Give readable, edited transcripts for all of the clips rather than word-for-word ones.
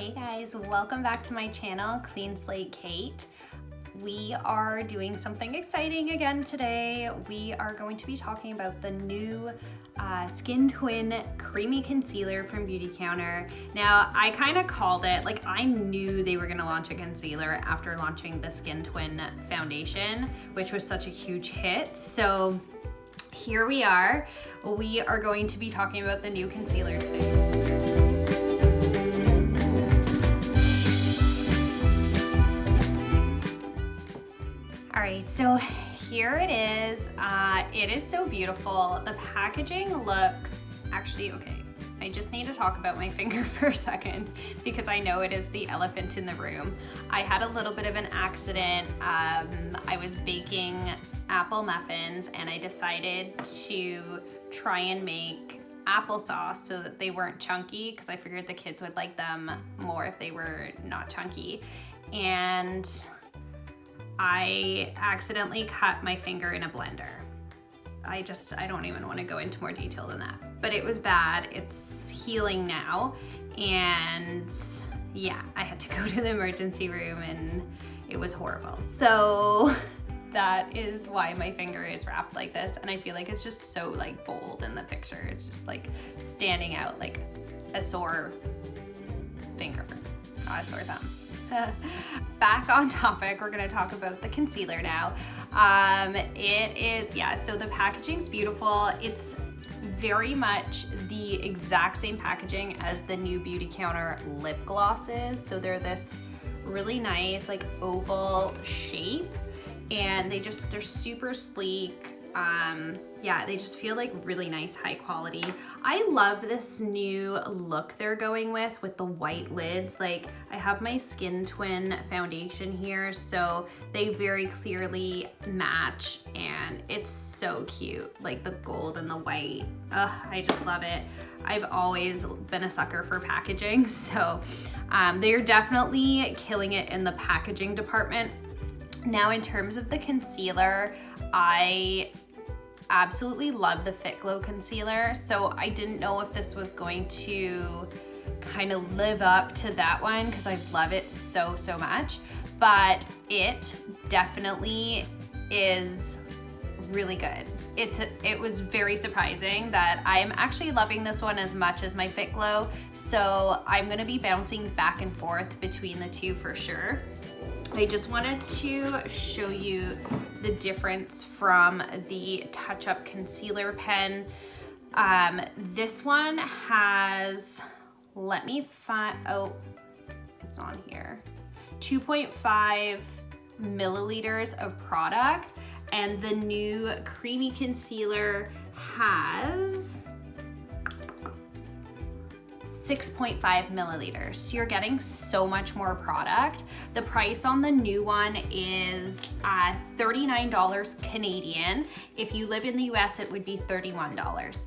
Hey guys, welcome back to my channel, Clean Slate Kate. We are doing something exciting again today. We are going to be talking about the new Skin Twin Creamy Concealer from Beautycounter. Now, I kind of called it, like I knew they were gonna launch a concealer after launching the Skin Twin foundation, which was such a huge hit. So here we are. We are going to be talking about the new concealer today. All right, so here it is. It is so beautiful. The packaging looks, actually, okay, I just need to talk about my finger for a second because I know it is the elephant in the room. I had a little bit of an accident. I was baking apple muffins and I decided to try and make applesauce so that they weren't chunky because I figured the kids would like them more if they were not chunky. And I accidentally cut my finger in a blender. I don't even want to go into more detail than that, but it was bad. It's healing now. And yeah, I had to go to the emergency room and it was horrible. So that is why my finger is wrapped like this. And I feel like it's just so like bold in the picture. It's just like standing out like a sore finger, not a sore thumb. Back on topic, we're gonna talk about the concealer now. It is, yeah, so the packaging's beautiful. It's very much the exact same packaging as the new Beautycounter lip glosses. So they're this really nice like oval shape and they're super sleek. Yeah, they just feel like really nice, high quality. I love this new look they're going with the white lids. Like I have my Skin Twin foundation here, so they very clearly match and it's so cute. Like the gold and the white. Ugh, I just love it. I've always been a sucker for packaging, so they're definitely killing it in the packaging department. Now in terms of the concealer, I absolutely love the Fit Glow concealer. So I didn't know if this was going to kind of live up to that one because I love it so much, but it definitely is really good. It was very surprising that I am actually loving this one as much as my Fit Glow. So I'm gonna be bouncing back and forth between the two for sure. I just wanted to show you the difference from the Touch Up Concealer Pen. This one has, let me find, oh, it's on here, 2.5 milliliters of product, and the new Creamy Concealer has 6.5 milliliters. So you're getting so much more product. The price on the new one is $39 Canadian. If you live in the US, it would be $31.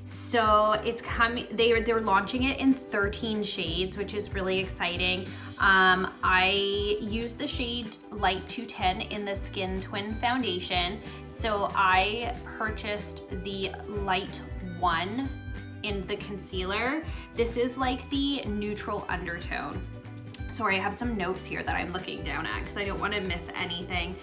So it's coming, they're launching it in 13 shades, which is really exciting. I use the shade Light 210 in the Skin Twin foundation. So I purchased the Light 1 in the concealer. This is like the neutral undertone. Sorry, I have some notes here that I'm looking down at because I don't want to miss anything.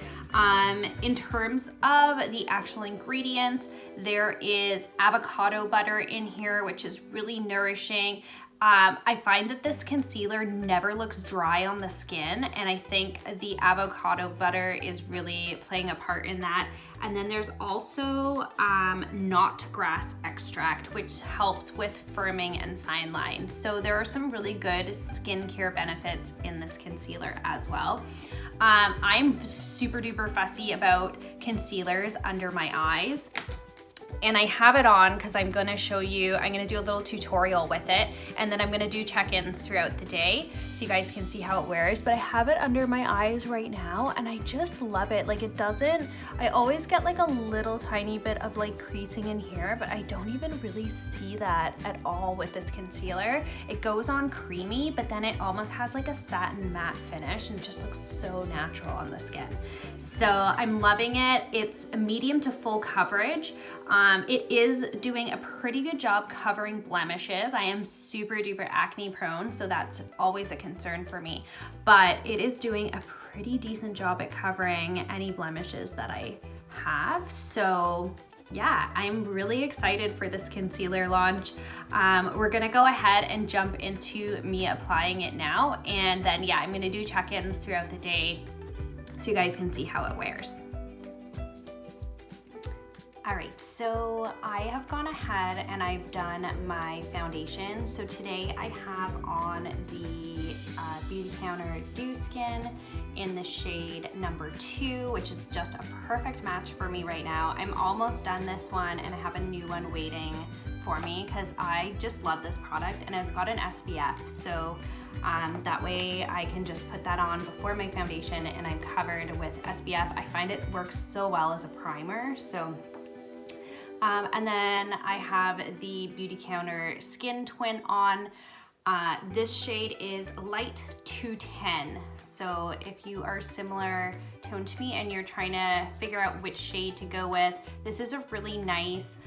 In terms of the actual ingredients, there is avocado butter in here, which is really nourishing. I find that this concealer never looks dry on the skin, and I think the avocado butter is really playing a part in that. And then there's also knot grass extract, which helps with firming and fine lines. So there are some really good skincare benefits in this concealer as well. I'm super duper fussy about concealers under my eyes. And I have it on because I'm gonna show you, I'm gonna do a little tutorial with it, and then I'm gonna do check-ins throughout the day so you guys can see how it wears. But I have it under my eyes right now and I just love it. Like it doesn't, I always get like a little tiny bit of like creasing in here, but I don't even really see that at all with this concealer. It goes on creamy, but then it almost has like a satin matte finish and it just looks so natural on the skin. So I'm loving it. It's a medium to full coverage. It is doing a pretty good job covering blemishes. I am super duper acne prone, so that's always a concern for me. But it is doing a pretty decent job at covering any blemishes that I have. So yeah, I'm really excited for this concealer launch. We're gonna go ahead and jump into me applying it now. And then yeah, I'm gonna do check-ins throughout the day so you guys can see how it wears. All right, so I have gone ahead and I've done my foundation. So today I have on the Beautycounter Dew Skin in the shade number 2, which is just a perfect match for me right now. I'm almost done this one and I have a new one waiting for me because I just love this product and it's got an SPF. So that way I can just put that on before my foundation and I'm covered with SPF. I find it works so well as a primer. So and then I have the Beautycounter Skin Twin on. This shade is Light 210. So if you are similar tone to me and you're trying to figure out which shade to go with, this is a really nice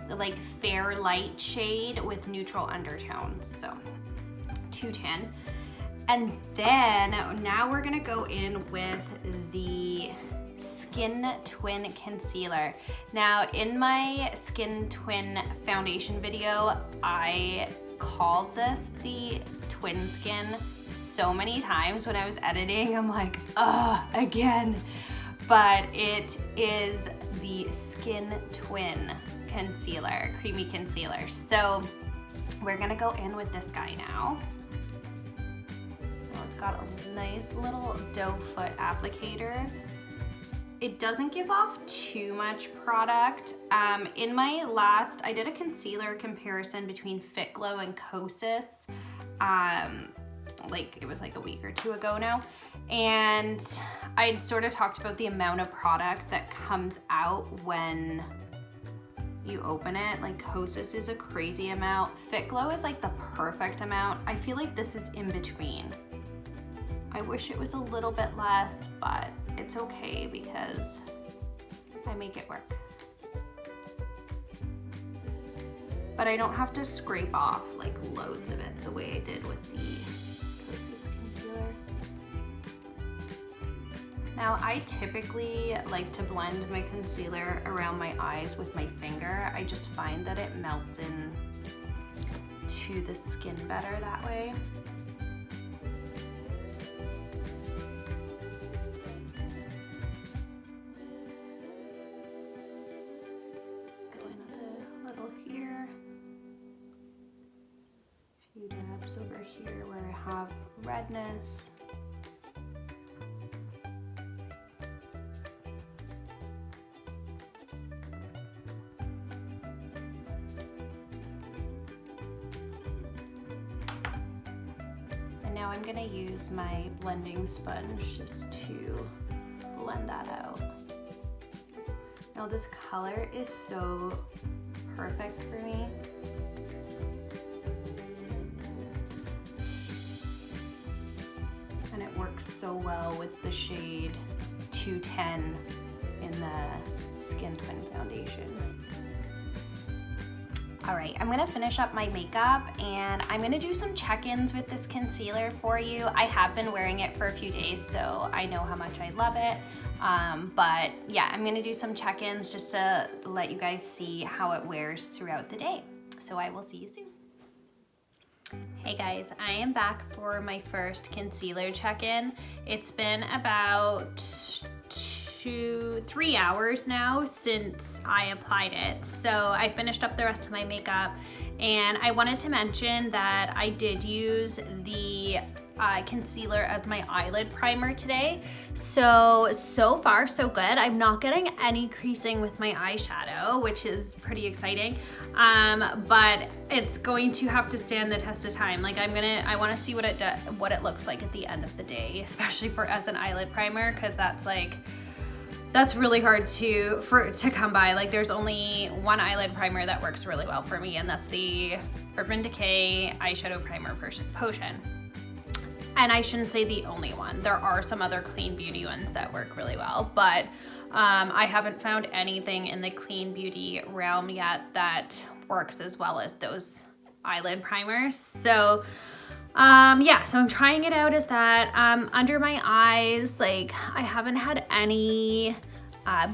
like fair light shade with neutral undertones. So 210. And then now we're gonna go in with the Skin Twin Concealer. Now in my Skin Twin foundation video, I called this the Twin Skin so many times when I was editing. I'm like, again. But it is the Skin Twin Concealer, Creamy Concealer. So we're gonna go in with this guy now. It's got a nice little doe foot applicator. It doesn't give off too much product. In my last, I did a concealer comparison between Fit Glow and Kosas. It was like a week or two ago now. And I'd sort of talked about the amount of product that comes out when you open it. Like Kosas is a crazy amount. Fit Glow is like the perfect amount. I feel like this is in between. I wish it was a little bit less, but it's okay because I make it work. But I don't have to scrape off like loads of it the way I did with the Kosas concealer. Now I typically like to blend my concealer around my eyes with my finger. I just find that it melts in to the skin better that way. Over here where I have redness. And now I'm going to use my blending sponge just to blend that out. Now this color is so perfect for me. And it works so well with the shade 210 in the Skin Twin foundation. All right, I'm gonna finish up my makeup and I'm gonna do some check-ins with this concealer for you. I have been wearing it for a few days, so I know how much I love it. But yeah, I'm gonna do some check-ins just to let you guys see how it wears throughout the day. So I will see you soon. Hey guys, I am back for my first concealer check-in. It's been about 2-3 hours now since I applied it. So I finished up the rest of my makeup and I wanted to mention that I did use the concealer as my eyelid primer today. So far so good. I'm not getting any creasing with my eyeshadow, which is pretty exciting. But it's going to have to stand the test of time. Like I want to see what it looks like at the end of the day, especially as an eyelid primer, because that's really hard to come by. Like there's only one eyelid primer that works really well for me, and that's the Urban Decay eyeshadow primer potion. And I shouldn't say the only one. There are some other clean beauty ones that work really well, but I haven't found anything in the clean beauty realm yet that works as well as those eyelid primers. So yeah, so I'm trying it out as that. Under my eyes, like I haven't had any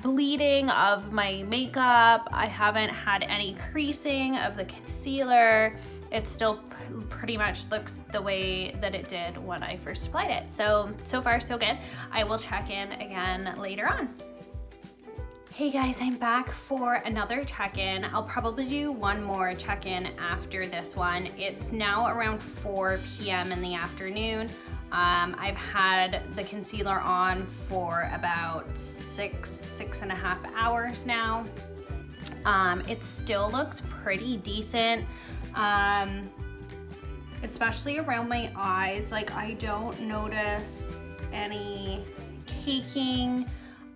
bleeding of my makeup. I haven't had any creasing of the concealer. It still pretty much looks the way that it did when I first applied it. So far so good. I will check in again later on. Hey guys, I'm back for another check-in. I'll probably do one more check-in after this one. It's now around 4 p.m. in the afternoon. I've had the concealer on for about six and a half hours now. It still looks pretty decent, especially around my eyes. Like I don't notice any caking.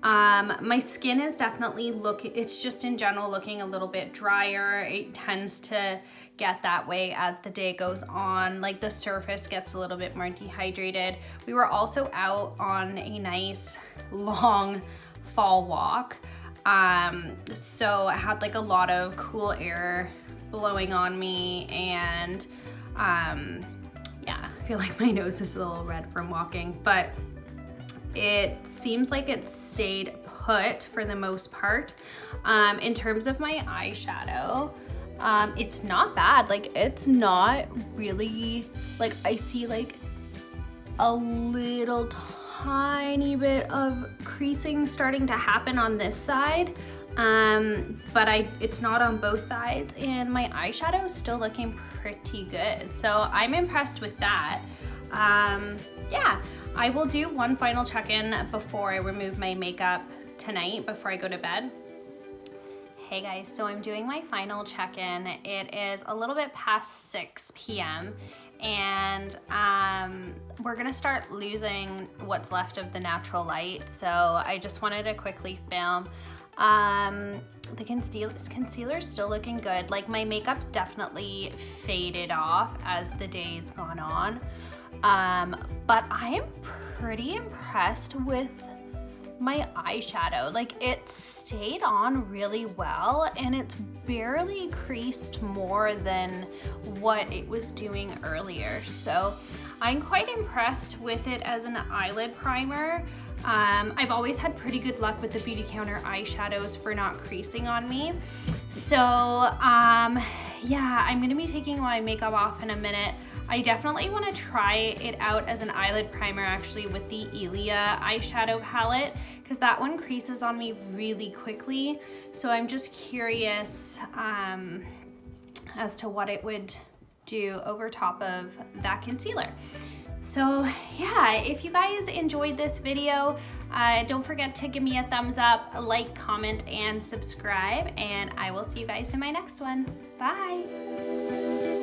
My skin is definitely it's just in general looking a little bit drier. It tends to get that way as the day goes on. Like the surface gets a little bit more dehydrated. We were also out on a nice long fall walk. So I had like a lot of cool air blowing on me, and yeah, I feel like my nose is a little red from walking, but it seems like it stayed put for the most part. In terms of my eyeshadow, it's not bad. Like it's not really, like I see like a little tiny bit of creasing starting to happen on this side, but it's not on both sides, and my eyeshadow is still looking pretty good. So I'm impressed with that. Yeah. I will do one final check-in before I remove my makeup tonight, before I go to bed. Hey guys, so I'm doing my final check-in. It is a little bit past 6 p.m. and we're gonna start losing what's left of the natural light. So I just wanted to quickly film. The concealer's still looking good. Like my makeup's definitely faded off as the day's gone on. But I am pretty impressed with my eyeshadow. Like it stayed on really well, and it's barely creased more than what it was doing earlier. So I'm quite impressed with it as an eyelid primer. I've always had pretty good luck with the Beautycounter eyeshadows for not creasing on me. So yeah, I'm gonna be taking my makeup off in a minute. I definitely want to try it out as an eyelid primer actually with the Ilia eyeshadow palette, because that one creases on me really quickly. So I'm just curious as to what it would do over top of that concealer. So yeah, if you guys enjoyed this video, don't forget to give me a thumbs up, like, comment, and subscribe, and I will see you guys in my next one. Bye.